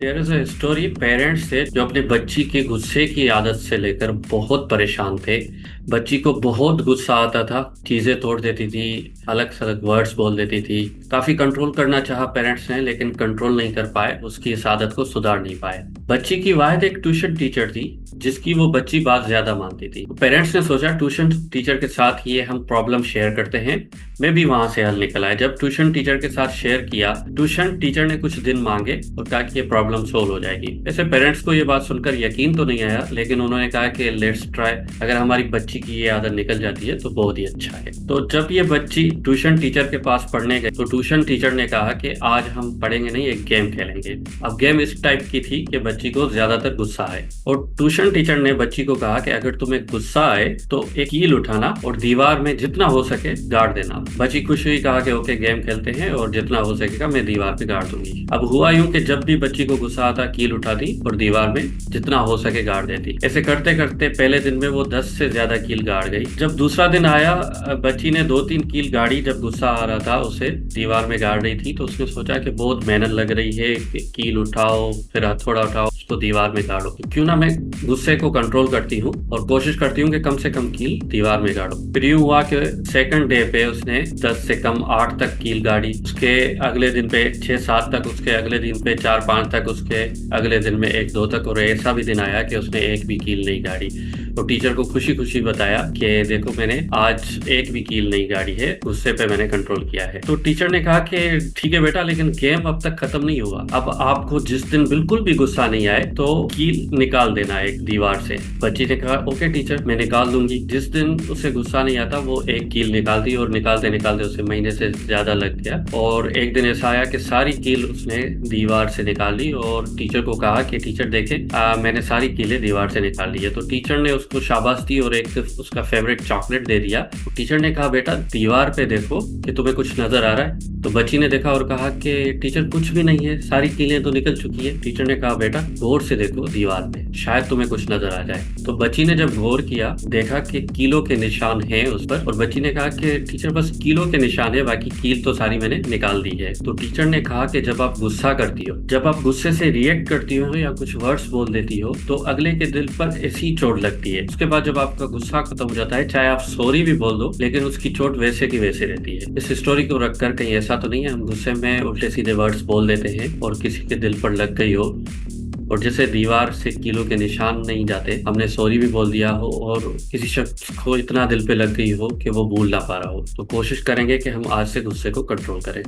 There is a story. Parents थे जो अपने बच्ची के गुस्से की आदत से लेकर बहुत परेशान थे। बच्ची को बहुत गुस्सा आता था, चीजें तोड़ देती थी, अलग अलग वर्ड्स बोल देती थी। काफी कंट्रोल करना चाहा पेरेंट्स ने, लेकिन कंट्रोल नहीं कर पाए, उसकी इस आदत को सुधार नहीं पाए। बच्ची की वाहिद एक ट्यूशन टीचर थी जिसकी वो बच्ची बात ज्यादा मानती थी। पेरेंट्स ने सोचा ट्यूशन टीचर के साथ ये हम प्रॉब्लम शेयर करते हैं। मैं भी वहां से हल निकल आया। जब ट्यूशन टीचर के साथ शेयर किया, ट्यूशन टीचर ने कुछ दिन मांगे और कहा कि ये प्रॉब्लम सोल्व हो जाएगी। वैसे पेरेंट्स को ये बात सुनकर यकीन तो नहीं आया, लेकिन उन्होंने कहा कि लेट्स ट्राई, अगर हमारी बच्ची की ये आदत निकल जाती है तो बहुत ही अच्छा है। तो जब ये बच्ची ट्यूशन टीचर के पास पढ़ने गई तो ट्यूशन टीचर ने कहा कि आज हम पढ़ेंगे नहीं, एक गेम खेलेंगे। अब गेम इस टाइप की थी कि बच्ची को ज्यादातर गुस्सा आए, और ट्यूशन टीचर ने बच्ची को कहा कि अगर तुम्हें गुस्सा आए तो एक कील उठाना और दीवार में जितना हो सके गाड़ देना। बच्ची खुश हुई, कहा कि ओके गेम खेलते हैं और जितना हो सकेगा मैं दीवार पे गाड़ दूंगी। अब हुआ यूं कि जब भी बच्ची को गुस्सा आता, कील उठाती और दीवार में जितना हो सके गाड़ देती। ऐसे करते करते पहले दिन में वो 10 से ज्यादा कील गाड़ गई। जब दूसरा दिन आया, बच्ची ने 2-3 कील गाड़ी। जब गुस्सा आ रहा था उसे, दीवार में गाड़ रही थी, तो उसने सोचा कि बहुत मेहनत लग रही है, कील उठाओ फिर हथौड़ा उठाओ, उसको दीवार में गाड़ो, तो क्यों ना मैं गुस्से को कंट्रोल करती हूँ और कोशिश करती हूँ कि कम से कम कील दीवार में गाड़ो। फिर यूं हुआ कि सेकंड डे पे उसने 10 से कम 8 तक कील गाड़ी। उसके अगले दिन पे 6-7 तक, उसके अगले दिन पे 4-5 तक, उसके अगले दिन में 1-2 तक, और ऐसा भी दिन आया कि उसने एक भी कील नहीं गाड़ी। तो टीचर को खुशी खुशी बताया कि देखो मैंने आज एक भी कील नहीं गाड़ी है, गुस्से पे मैंने कंट्रोल किया है। तो टीचर ने कहा कि ठीक है बेटा, लेकिन गेम अब तक खत्म नहीं हुआ। अब आपको जिस दिन बिल्कुल भी गुस्सा नहीं आए तो कील निकाल देना एक दीवार से। बच्ची ने कहा ओके टीचर, मैं निकाल दूंगी। जिस दिन उसे गुस्सा नहीं आता वो एक कील निकाल दी, और निकालते निकालते उसे महीने से ज्यादा लग गया। और एक दिन ऐसा आया कि सारी कील उसने दीवार से निकाल ली, और टीचर को कहा कि टीचर देखे मैंने सारी कीलें दीवार से निकाल ली है। तो टीचर ने उसको शाबाश दी और एक उसका फेवरेट चॉकलेट दे दिया। तो टीचर ने कहा बेटा दीवार पे देखो कि तुम्हें कुछ नजर आ रहा है। तो बच्ची ने देखा और कहा कि टीचर कुछ भी नहीं है, सारी कीलें तो निकल चुकी है। टीचर ने कहा बेटा गौर से देखो दीवार पे, शायद तुम्हें कुछ नजर आ जाए। तो बच्ची ने जब गौर किया, देखा कि कीलों के निशान हैं उस पर, और बच्ची ने कहा कि टीचर बस कीलों के निशान है, बाकी कील तो सारी मैंने निकाल दी है। तो टीचर ने कहा कि जब आप गुस्सा करती हो, जब आप गुस्से से रिएक्ट करती हो या कुछ वर्ड्स बोल देती हो, तो अगले के दिल पर ऐसी चोट लगती है। उसके बाद जब आपका गुस्सा खत्म हो जाता है, चाहे आप सॉरी भी बोल दो, लेकिन उसकी चोट वैसे की वैसे रहती है। इस स्टोरी को रखकर कहीं ऐसा तो नहीं है हम गुस्से में उल्टे सीधे वर्ड्स बोल देते हैं और किसी के दिल पर लग गई हो, और जैसे दीवार से कीलों के निशान नहीं जाते, हमने सॉरी भी बोल दिया हो और किसी शख्स को इतना दिल पे लग गई हो कि वो भूल ना पा रहा हो। तो कोशिश करेंगे कि हम आज से गुस्से को कंट्रोल करें।